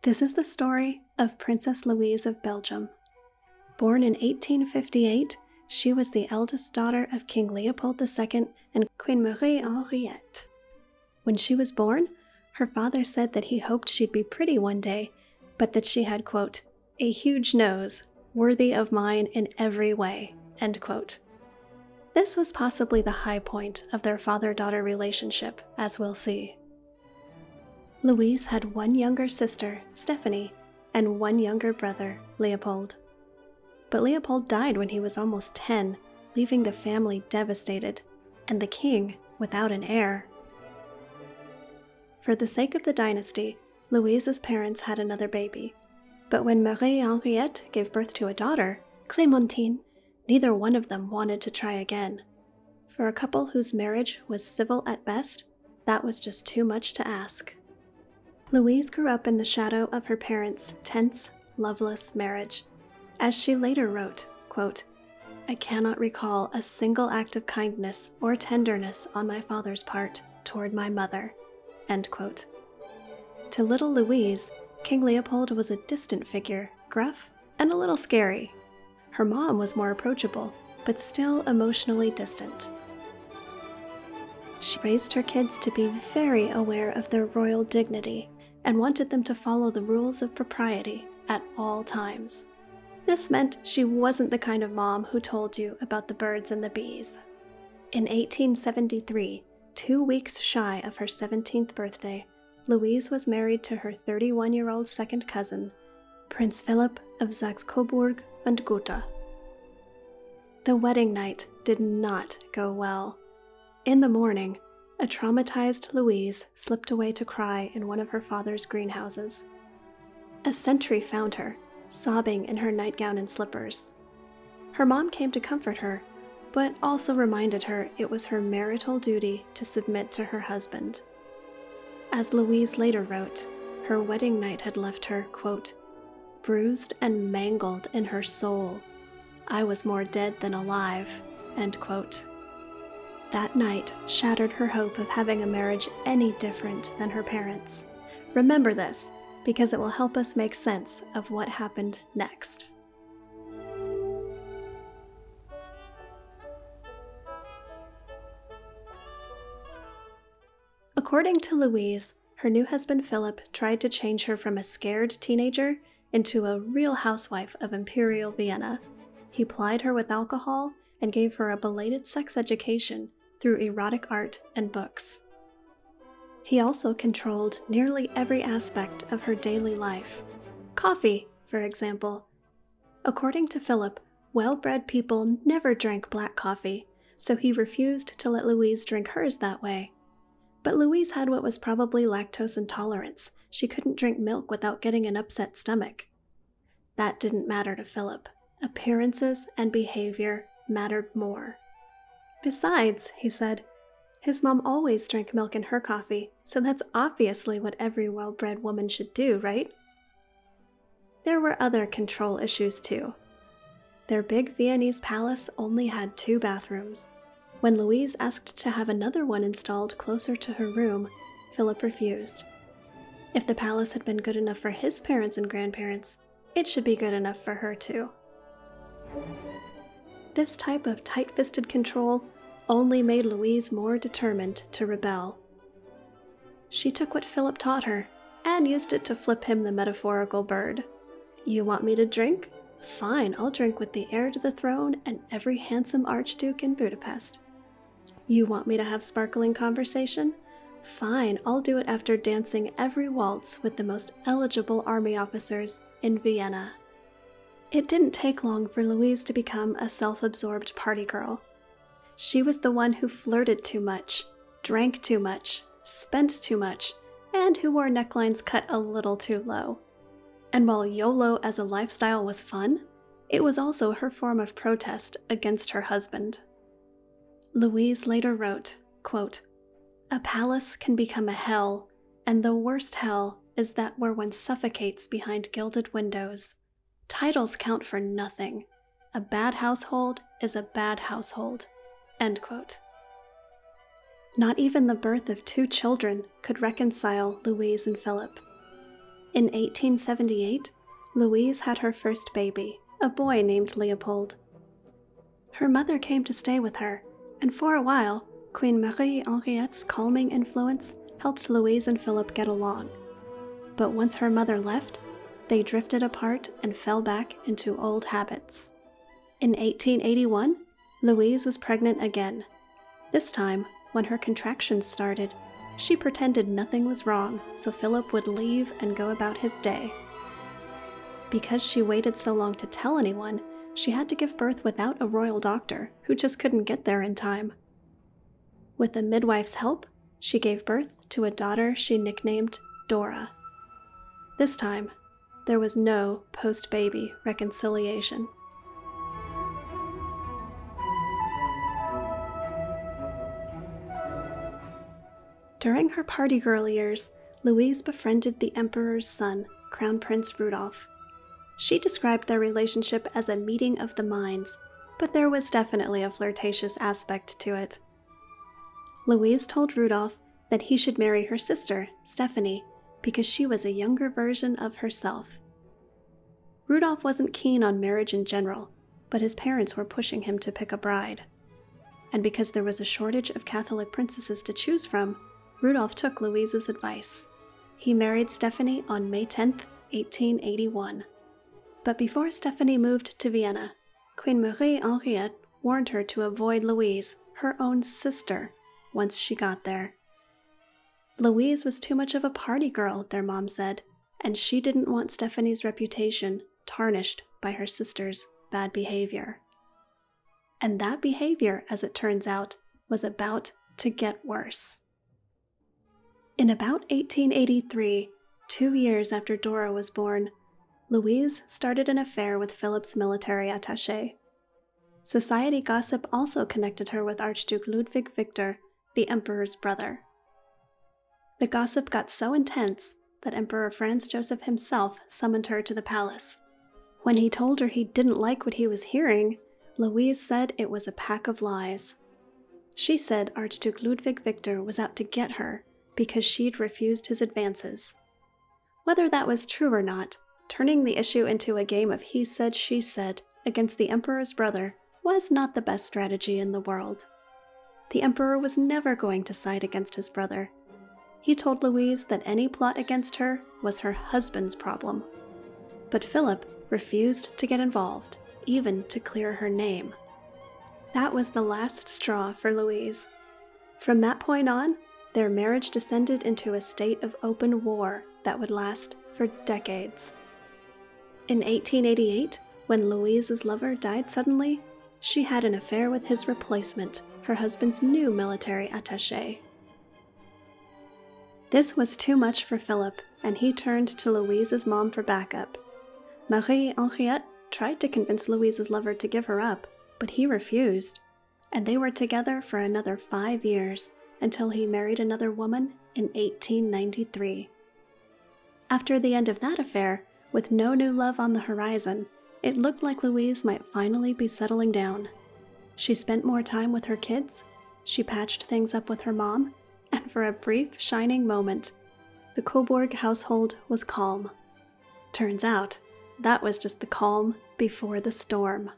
This is the story of Princess Louise of Belgium. Born in 1858, she was the eldest daughter of King Leopold II and Queen Marie Henriette. When she was born, her father said that he hoped she'd be pretty one day, but that she had, quote, a huge nose, worthy of mine in every way, end quote. This was possibly the high point of their father-daughter relationship, as we'll see. Louise had one younger sister, Stephanie, and one younger brother, Leopold. But Leopold died when he was almost 10, leaving the family devastated, and the king without an heir. For the sake of the dynasty, Louise's parents had another baby. But when Marie Henriette gave birth to a daughter, Clémentine, neither one of them wanted to try again. For a couple whose marriage was civil at best, that was just too much to ask. Louise grew up in the shadow of her parents' tense, loveless marriage. As she later wrote, quote, I cannot recall a single act of kindness or tenderness on my father's part toward my mother, end quote. To little Louise, King Leopold was a distant figure, gruff and a little scary. Her mom was more approachable, but still emotionally distant. She raised her kids to be very aware of their royal dignity and wanted them to follow the rules of propriety at all times. This meant she wasn't the kind of mom who told you about the birds and the bees. In 1873, 2 weeks shy of her 17th birthday, Louise was married to her 31-year-old second cousin, Prince Philipp of Saxe-Coburg and Gotha. The wedding night did not go well. In the morning, a traumatized Louise slipped away to cry in one of her father's greenhouses. A sentry found her, sobbing in her nightgown and slippers. Her mom came to comfort her, but also reminded her it was her marital duty to submit to her husband. As Louise later wrote, her wedding night had left her, quote, bruised and mangled in her soul. I was more dead than alive, end quote. That night shattered her hope of having a marriage any different than her parents. Remember this, because it will help us make sense of what happened next. According to Louise, her new husband Philip tried to change her from a scared teenager into a real housewife of Imperial Vienna. He plied her with alcohol and gave her a belated sex education through erotic art and books. He also controlled nearly every aspect of her daily life. Coffee, for example. According to Philip, well-bred people never drank black coffee, so he refused to let Louise drink hers that way. But Louise had what was probably lactose intolerance. She couldn't drink milk without getting an upset stomach. That didn't matter to Philip. Appearances and behavior mattered more. Besides, he said, his mom always drank milk in her coffee, so that's obviously what every well-bred woman should do, right? There were other control issues too. Their big Viennese palace only had 2 bathrooms. When Louise asked to have another one installed closer to her room, Philip refused. If the palace had been good enough for his parents and grandparents, it should be good enough for her too. This type of tight-fisted control only made Louise more determined to rebel. She took what Philip taught her and used it to flip him the metaphorical bird. You want me to drink? Fine, I'll drink with the heir to the throne and every handsome archduke in Budapest. You want me to have sparkling conversation? Fine, I'll do it after dancing every waltz with the most eligible army officers in Vienna. It didn't take long for Louise to become a self-absorbed party girl. She was the one who flirted too much, drank too much, spent too much, and who wore necklines cut a little too low. And while YOLO as a lifestyle was fun, it was also her form of protest against her husband. Louise later wrote, quote, a palace can become a hell, and the worst hell is that where one suffocates behind gilded windows. Titles count for nothing. A bad household is a bad household. End quote. Not even the birth of 2 children could reconcile Louise and Philip. In 1878, Louise had her first baby, a boy named Leopold. Her mother came to stay with her, and for a while, Queen Marie Henriette's calming influence helped Louise and Philip get along. But once her mother left, they drifted apart and fell back into old habits. In 1881, Louise was pregnant again. This time, when her contractions started, she pretended nothing was wrong so Philip would leave and go about his day. Because she waited so long to tell anyone, she had to give birth without a royal doctor who just couldn't get there in time. With a midwife's help, she gave birth to a daughter she nicknamed Dora. This time, there was no post-baby reconciliation. During her party girl years, Louise befriended the Emperor's son, Crown Prince RUDOLF. She described their relationship as a meeting of the minds, but there was definitely a flirtatious aspect to it. Louise told RUDOLF that he should marry her sister, Stephanie, because she was a younger version of herself. RUDOLF wasn't keen on marriage in general, but his parents were pushing him to pick a bride. And because there was a shortage of Catholic princesses to choose from, RUDOLF took Louise's advice. He married Stephanie on May 10, 1881. But before Stephanie moved to Vienna, Queen Marie Henriette warned her to avoid Louise, her own sister, once she got there. Louise was too much of a party girl, their mom said, and she didn't want Stephanie's reputation tarnished by her sister's bad behavior. And that behavior, as it turns out, was about to get worse. In about 1883, 2 years after Dora was born, Louise started an affair with Philip's military attaché. Society gossip also connected her with Archduke Ludwig Victor, the emperor's brother. The gossip got so intense that Emperor Franz Joseph himself summoned her to the palace. When he told her he didn't like what he was hearing, Louise said it was a pack of lies. She said Archduke Ludwig Victor was out to get her because she'd refused his advances. Whether that was true or not, turning the issue into a game of he said, she said against the emperor's brother was not the best strategy in the world. The emperor was never going to side against his brother. He told Louise that any plot against her was her husband's problem. But Philip refused to get involved, even to clear her name. That was the last straw for Louise. From that point on, their marriage descended into a state of open war that would last for decades. In 1888, when Louise's lover died suddenly, she had an affair with his replacement, her husband's new military attaché. This was too much for Philip, and he turned to Louise's mom for backup. Marie Henriette tried to convince Louise's lover to give her up, but he refused, and they were together for another 5 years until he married another woman in 1893. After the end of that affair, with no new love on the horizon, it looked like Louise might finally be settling down. She spent more time with her kids, she patched things up with her mom, and for a brief, shining moment, the Coburg household was calm. Turns out, that was just the calm before the storm.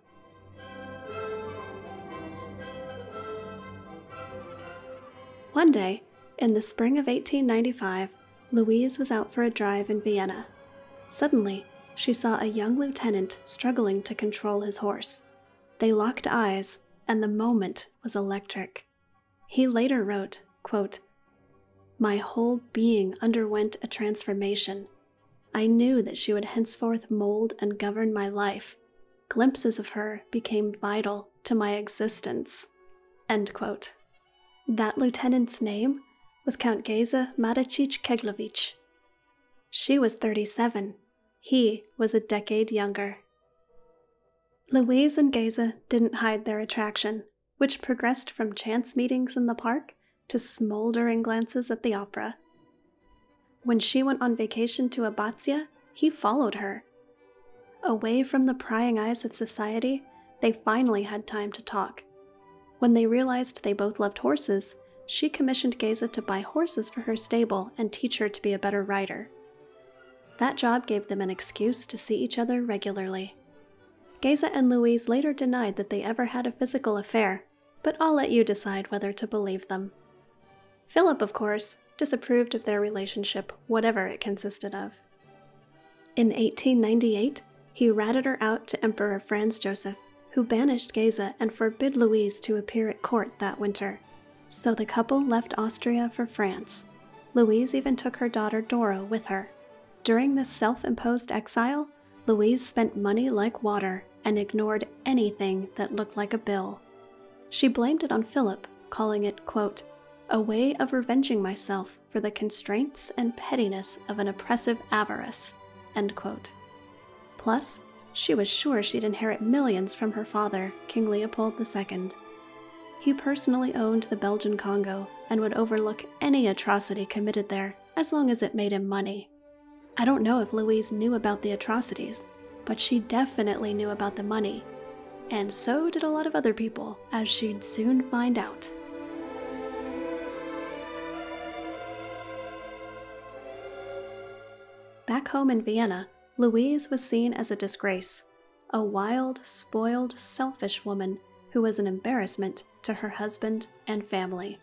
One day, in the spring of 1895, Louise was out for a drive in Vienna. Suddenly, she saw a young lieutenant struggling to control his horse. They locked eyes, and the moment was electric. He later wrote, quote, "My whole being underwent a transformation. I knew that she would henceforth mold and govern my life. Glimpses of her became vital to my existence." End quote. That lieutenant's name was Count Geza Madacic-Keglovich. She was 37. He was a decade younger. Louise and Geza didn't hide their attraction, which progressed from chance meetings in the park to smoldering glances at the opera. When she went on vacation to Abbazia, he followed her. Away from the prying eyes of society, they finally had time to talk. When they realized they both loved horses, she commissioned Geza to buy horses for her stable and teach her to be a better rider. That job gave them an excuse to see each other regularly. Geza and Louise later denied that they ever had a physical affair, but I'll let you decide whether to believe them. Philip, of course, disapproved of their relationship, whatever it consisted of. In 1898, he ratted her out to Emperor Franz Joseph, who banished Geza and forbid Louise to appear at court that winter. So the couple left Austria for France. Louise even took her daughter Dora with her. During this self-imposed exile, Louise spent money like water and ignored anything that looked like a bill. She blamed it on Philip, calling it, quote, "a way of revenging myself for the constraints and pettiness of an oppressive avarice," end quote. Plus, she was sure she'd inherit millions from her father, King Leopold II. He personally owned the Belgian Congo and would overlook any atrocity committed there as long as it made him money. I don't know if Louise knew about the atrocities, but she definitely knew about the money. And so did a lot of other people, as she'd soon find out. Back home in Vienna, Louise was seen as a disgrace, a wild, spoiled, selfish woman who was an embarrassment to her husband and family.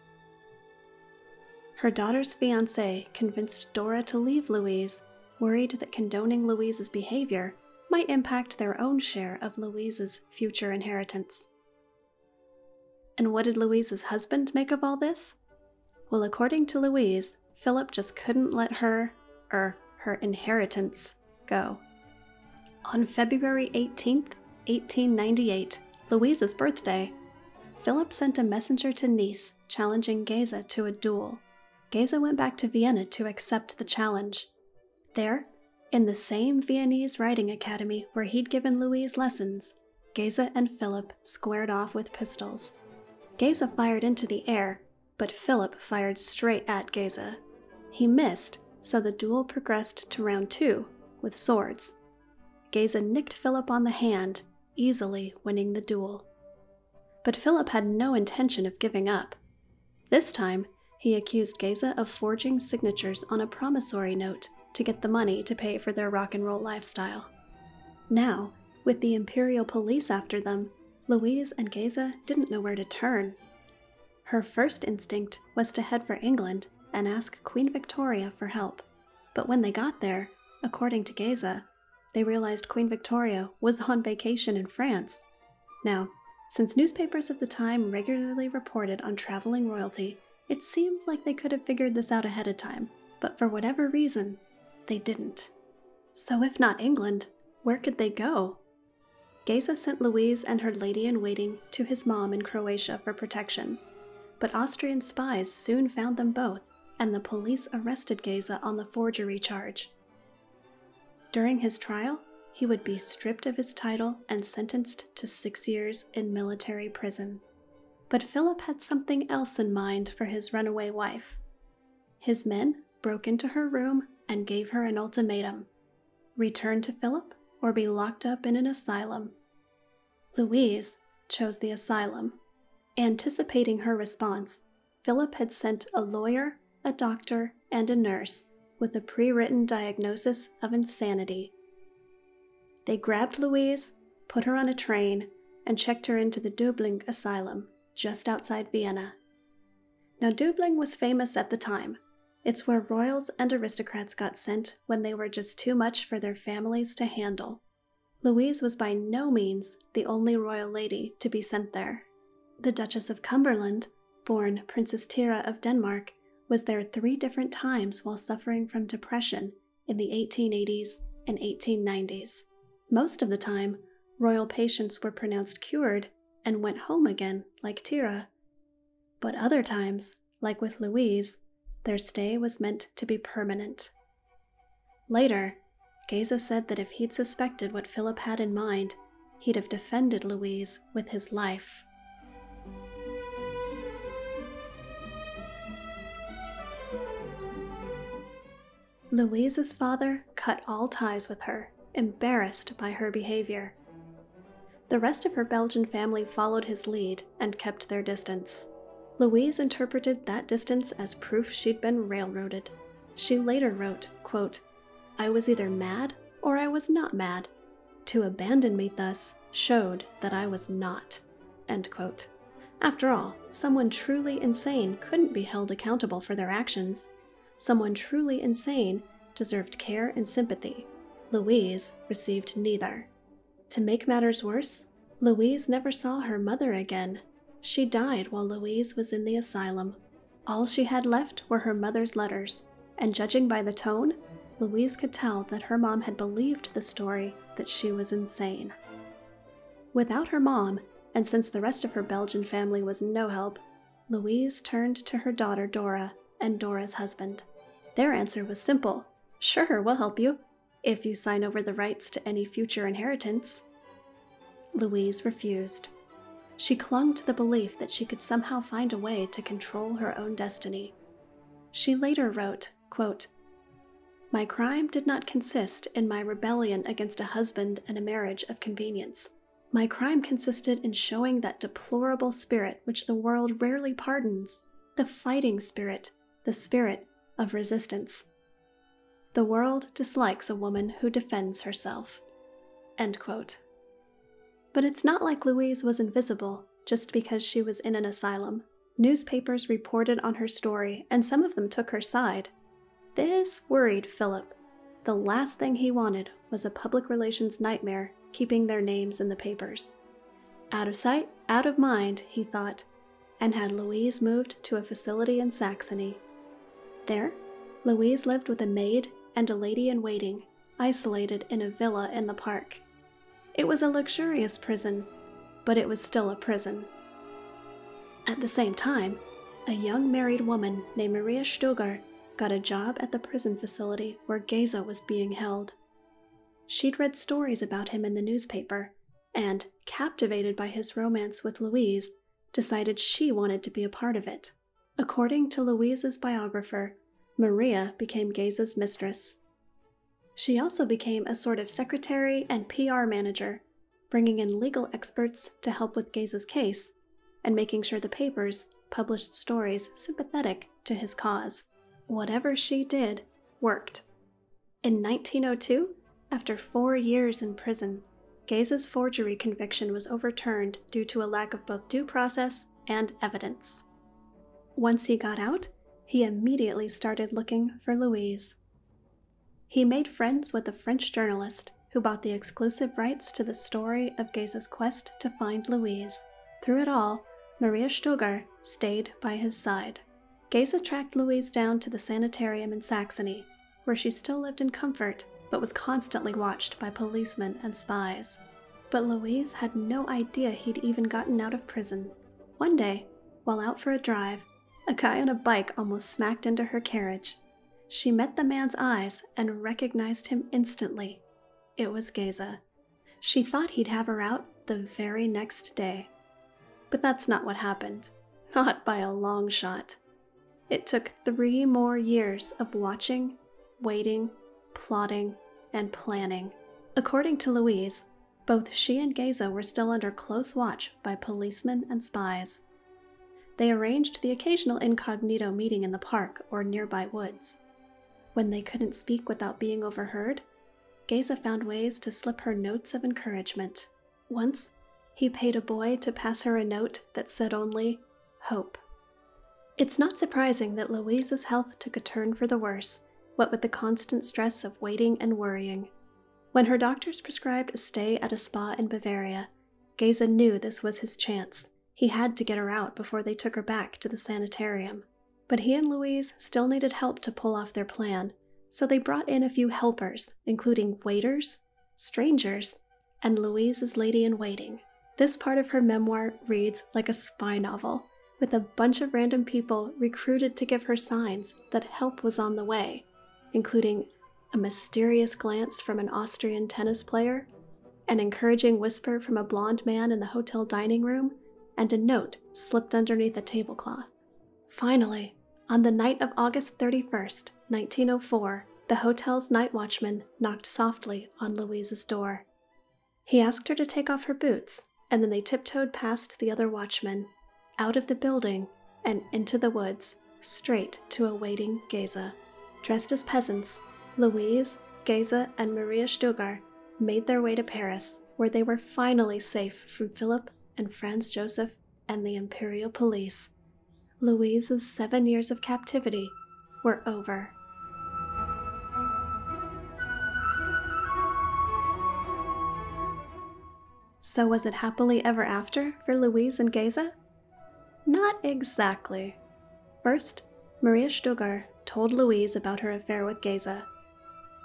Her daughter's fiancé convinced Dora to leave Louise, worried that condoning Louise's behavior might impact their own share of Louise's future inheritance. And what did Louise's husband make of all this? Well, according to Louise, Philip just couldn't let her inheritance, go. On February 18th, 1898, Louise's birthday, Philip sent a messenger to Nice challenging Geza to a duel. Geza went back to Vienna to accept the challenge. There, in the same Viennese writing academy where he'd given Louise lessons, Geza and Philip squared off with pistols. Geza fired into the air, but Philip fired straight at Geza. He missed, so the duel progressed to round 2, with swords. Geza nicked Philip on the hand, easily winning the duel. But Philip had no intention of giving up. This time, he accused Geza of forging signatures on a promissory note to get the money to pay for their rock and roll lifestyle. Now, with the Imperial police after them, Louise and Geza didn't know where to turn. Her first instinct was to head for England and ask Queen Victoria for help. But when they got there, according to Geza, they realized Queen Victoria was on vacation in France. Now, since newspapers of the time regularly reported on traveling royalty, it seems like they could have figured this out ahead of time, but for whatever reason, they didn't. So if not England, where could they go? Geza sent Louise and her lady-in-waiting to his mom in Croatia for protection, but Austrian spies soon found them both, and the police arrested Geza on the forgery charge. During his trial, he would be stripped of his title and sentenced to 6 years in military prison. But Philip had something else in mind for his runaway wife. His men broke into her room and gave her an ultimatum: return to Philip or be locked up in an asylum. Louise chose the asylum. Anticipating her response, Philip had sent a lawyer, a doctor, and a nurse with a pre-written diagnosis of insanity. They grabbed Louise, put her on a train, and checked her into the LUDWIG Asylum, just outside Vienna. Now, LUDWIG was famous at the time. It's where royals and aristocrats got sent when they were just too much for their families to handle. Louise was by no means the only royal lady to be sent there. The Duchess of Cumberland, born Princess Tiara of Denmark, was there 3 different times while suffering from depression in the 1880s and 1890s. Most of the time, royal patients were pronounced cured and went home again, like Tiara. But other times, like with Louise, their stay was meant to be permanent. Later, Geza said that if he'd suspected what Philip had in mind, he'd have defended Louise with his life. Louise's father cut all ties with her, embarrassed by her behavior. The rest of her Belgian family followed his lead and kept their distance. Louise interpreted that distance as proof she'd been railroaded. She later wrote, quote, I was either mad or I was not mad. To abandon me thus showed that I was not." End quote. After all, someone truly insane couldn't be held accountable for their actions. Someone truly insane deserved care and sympathy. Louise received neither. To make matters worse, Louise never saw her mother again. She died while Louise was in the asylum. All she had left were her mother's letters, and judging by the tone, Louise could tell that her mom had believed the story that she was insane. Without her mom, and since the rest of her Belgian family was no help, Louise turned to her daughter Dora and Dora's husband. Their answer was simple: "Sure, we'll help you, if you sign over the rights to any future inheritance." Louise refused. She clung to the belief that she could somehow find a way to control her own destiny. She later wrote, quote, "My crime did not consist in my rebellion against a husband and a marriage of convenience. My crime consisted in showing that deplorable spirit which the world rarely pardons, the fighting spirit, the spirit of resistance. The world dislikes a woman who defends herself." End quote. But it's not like Louise was invisible just because she was in an asylum. Newspapers reported on her story, and some of them took her side. This worried Philip. The last thing he wanted was a public relations nightmare keeping their names in the papers. Out of sight, out of mind, he thought, and had Louise moved to a facility in Saxony. There, Louise lived with a maid and a lady-in-waiting, isolated in a villa in the park. It was a luxurious prison, but it was still a prison. At the same time, a young married woman named Maria Stuger got a job at the prison facility where Geza was being held. She'd read stories about him in the newspaper, and, captivated by his romance with Louise, decided she wanted to be a part of it. According to Louise's biographer, Maria became Geza's mistress. She also became a sort of secretary and PR manager, bringing in legal experts to help with Geza's case, and making sure the papers published stories sympathetic to his cause. Whatever she did worked. In 1902, after 4 years in prison, Geza's forgery conviction was overturned due to a lack of both due process and evidence. Once he got out, he immediately started looking for Louise. He made friends with a French journalist who bought the exclusive rights to the story of Geza's quest to find Louise. Through it all, Maria Stuger stayed by his side. Geza tracked Louise down to the sanitarium in Saxony, where she still lived in comfort, but was constantly watched by policemen and spies. But Louise had no idea he'd even gotten out of prison. One day, while out for a drive, a guy on a bike almost smacked into her carriage. She met the man's eyes and recognized him instantly. It was Geza. She thought he'd have her out the very next day. But that's not what happened. Not by a long shot. It took 3 more years of watching, waiting, plotting, and planning. According to Louise, both she and Geza were still under close watch by policemen and spies. They arranged the occasional incognito meeting in the park or nearby woods. When they couldn't speak without being overheard, Geza found ways to slip her notes of encouragement. Once, he paid a boy to pass her a note that said only, "Hope." It's not surprising that Louise's health took a turn for the worse, what with the constant stress of waiting and worrying. When her doctors prescribed a stay at a spa in Bavaria, Geza knew this was his chance. He had to get her out before they took her back to the sanitarium. But he and Louise still needed help to pull off their plan, so they brought in a few helpers, including waiters, strangers, and Louise's lady-in-waiting. This part of her memoir reads like a spy novel, with a bunch of random people recruited to give her signs that help was on the way, including a mysterious glance from an Austrian tennis player, an encouraging whisper from a blonde man in the hotel dining room, and a note slipped underneath a tablecloth. Finally, on the night of August 31st, 1904, the hotel's night watchman knocked softly on Louise's door. He asked her to take off her boots, and then they tiptoed past the other watchmen, out of the building, and into the woods, straight to a waiting Geza. Dressed as peasants, Louise, Geza, and Maria Stugar made their way to Paris, where they were finally safe from Philip and Franz Joseph and the Imperial police. Louise's 7 years of captivity were over. So was it happily ever after for Louise and Geza? Not exactly. First, Maria Stugar told Louise about her affair with Geza.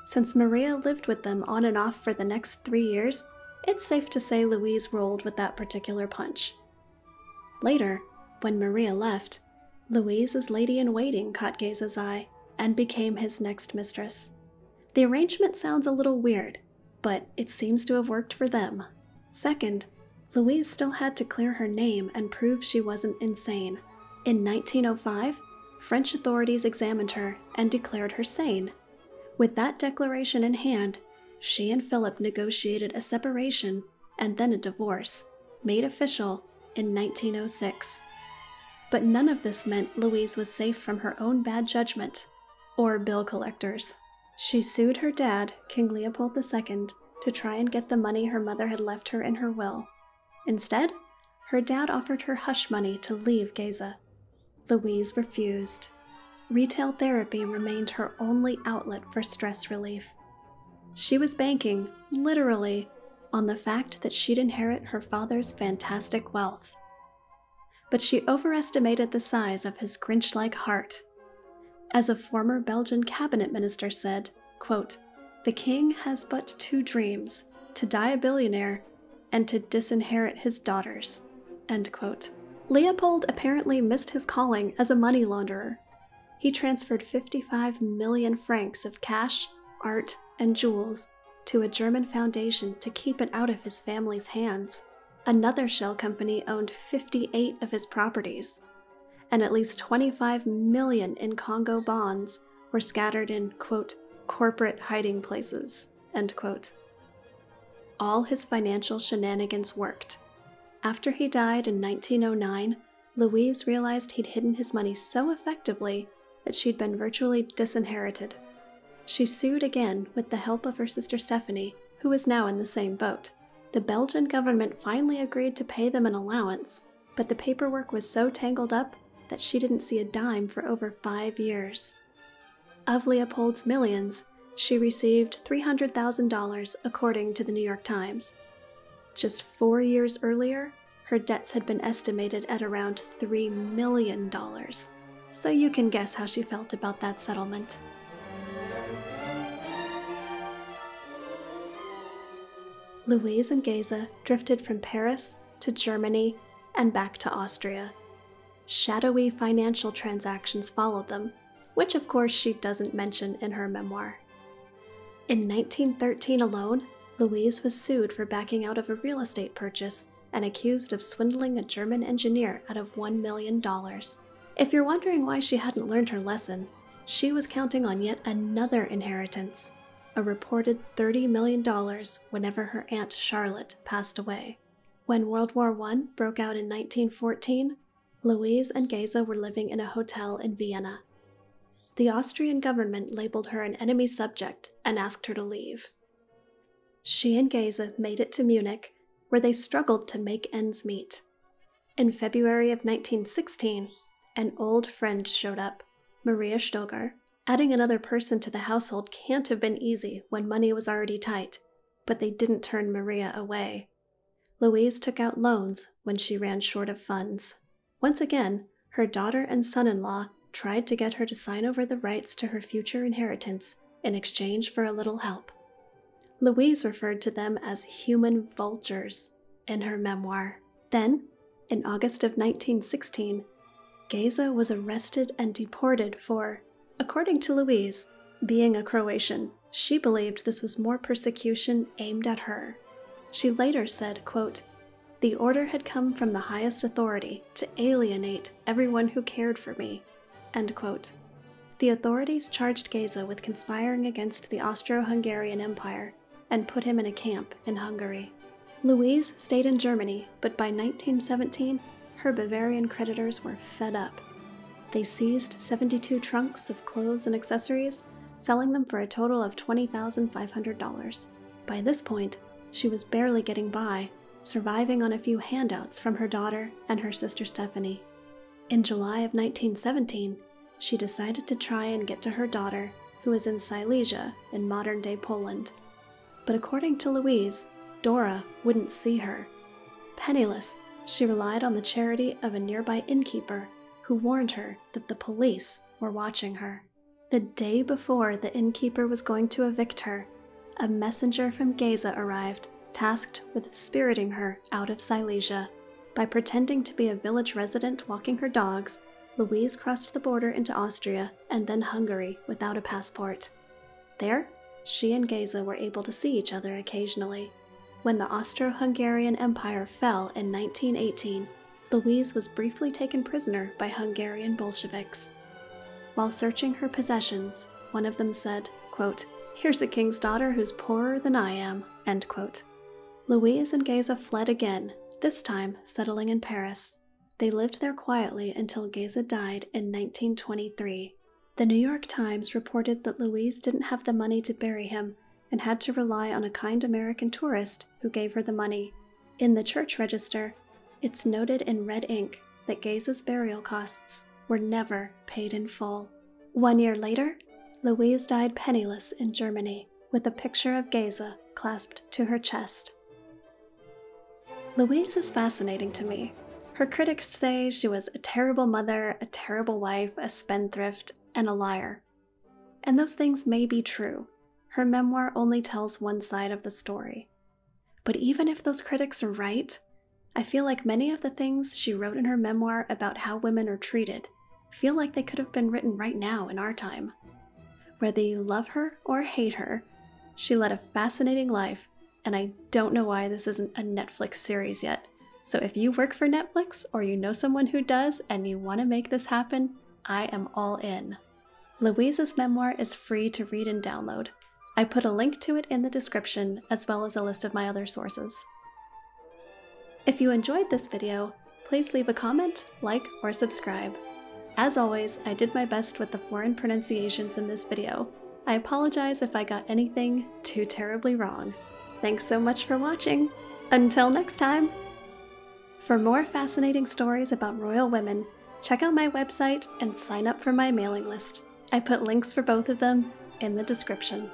Since Maria lived with them on and off for the next 3 years, it's safe to say Louise rolled with that particular punch. Later, when Maria left, Louise's lady-in-waiting caught Geza's eye and became his next mistress. The arrangement sounds a little weird, but it seems to have worked for them. Second, Louise still had to clear her name and prove she wasn't insane. In 1905, French authorities examined her and declared her sane. With that declaration in hand, she and Philip negotiated a separation and then a divorce, made official in 1906. But none of this meant Louise was safe from her own bad judgment, or bill collectors. She sued her dad, King Leopold II, to try and get the money her mother had left her in her will. Instead, her dad offered her hush money to leave Geza. Louise refused. Retail therapy remained her only outlet for stress relief. She was banking, literally, on the fact that she'd inherit her father's fantastic wealth. But she overestimated the size of his Grinch-like heart. As a former Belgian cabinet minister said, quote, "The king has but 2 dreams, to die a billionaire and to disinherit his daughters." End quote. Leopold apparently missed his calling as a money launderer. He transferred 55 million francs of cash, art, and jewels to a German foundation to keep it out of his family's hands. Another shell company owned 58 of his properties, and at least 25 million in Congo bonds were scattered in, quote, "corporate hiding places," end quote. All his financial shenanigans worked. After he died in 1909, Louise realized he'd hidden his money so effectively that she'd been virtually disinherited. She sued again with the help of her sister Stephanie, who was now in the same boat. The Belgian government finally agreed to pay them an allowance, but the paperwork was so tangled up that she didn't see a dime for over 5 years. Of Leopold's millions, she received $300,000 according to the New York Times. Just 4 years earlier, her debts had been estimated at around $3 million. So you can guess how she felt about that settlement. Louise and Geza drifted from Paris to Germany and back to Austria. Shadowy financial transactions followed them, which of course she doesn't mention in her memoir. In 1913 alone, Louise was sued for backing out of a real estate purchase and accused of swindling a German engineer out of $1 million. If you're wondering why she hadn't learned her lesson, she was counting on yet another inheritance, a reported $30 million whenever her Aunt Charlotte passed away. When World War I broke out in 1914, Louise and Geza were living in a hotel in Vienna. The Austrian government labeled her an enemy subject and asked her to leave. She and Geza made it to Munich, where they struggled to make ends meet. In February of 1916, an old friend showed up, Maria Stugar. Adding another person to the household can't have been easy when money was already tight, but they didn't turn Maria away. Louise took out loans when she ran short of funds. Once again, her daughter and son-in-law tried to get her to sign over the rights to her future inheritance in exchange for a little help. Louise referred to them as human vultures in her memoir. Then, in August of 1916, Geza was arrested and deported for, according to Louise, being a Croatian. She believed this was more persecution aimed at her. She later said, quote, "The order had come from the highest authority to alienate everyone who cared for me," end quote. The authorities charged Geza with conspiring against the Austro-Hungarian Empire and put him in a camp in Hungary. Louise stayed in Germany, but by 1917, her Bavarian creditors were fed up. They seized 72 trunks of clothes and accessories, selling them for a total of $20,500. By this point, she was barely getting by, surviving on a few handouts from her daughter and her sister Stephanie. In July of 1917, she decided to try and get to her daughter, who was in Silesia in modern-day Poland. But according to Louise, Dora wouldn't see her. Penniless, she relied on the charity of a nearby innkeeper who warned her that the police were watching her. The day before the innkeeper was going to evict her, a messenger from Gotha arrived, tasked with spiriting her out of Silesia. By pretending to be a village resident walking her dogs, Louise crossed the border into Austria and then Hungary without a passport. There, she and Gotha were able to see each other occasionally. When the Austro-Hungarian Empire fell in 1918, Louise was briefly taken prisoner by Hungarian Bolsheviks. While searching her possessions, one of them said, quote, "Here's a king's daughter who's poorer than I am," end quote. Louise and Gotha fled again, this time settling in Paris. They lived there quietly until Gotha died in 1923. The New York Times reported that Louise didn't have the money to bury him and had to rely on a kind American tourist who gave her the money. In the church register, it's noted in red ink that Gotha's burial costs were never paid in full. 1 year later, Louise died penniless in Germany, with a picture of Gotha clasped to her chest. Louise is fascinating to me. Her critics say she was a terrible mother, a terrible wife, a spendthrift, and a liar. And those things may be true. Her memoir only tells one side of the story. But even if those critics are right, I feel like many of the things she wrote in her memoir about how women are treated feel like they could have been written right now in our time. Whether you love her or hate her, she led a fascinating life, and I don't know why this isn't a Netflix series yet. So if you work for Netflix or you know someone who does and you want to make this happen, I am all in. Louise's memoir is free to read and download. I put a link to it in the description as well as a list of my other sources. If you enjoyed this video, please leave a comment, like, or subscribe. As always, I did my best with the foreign pronunciations in this video. I apologize if I got anything too terribly wrong. Thanks so much for watching! Until next time! For more fascinating stories about royal women, check out my website and sign up for my mailing list. I put links for both of them in the description.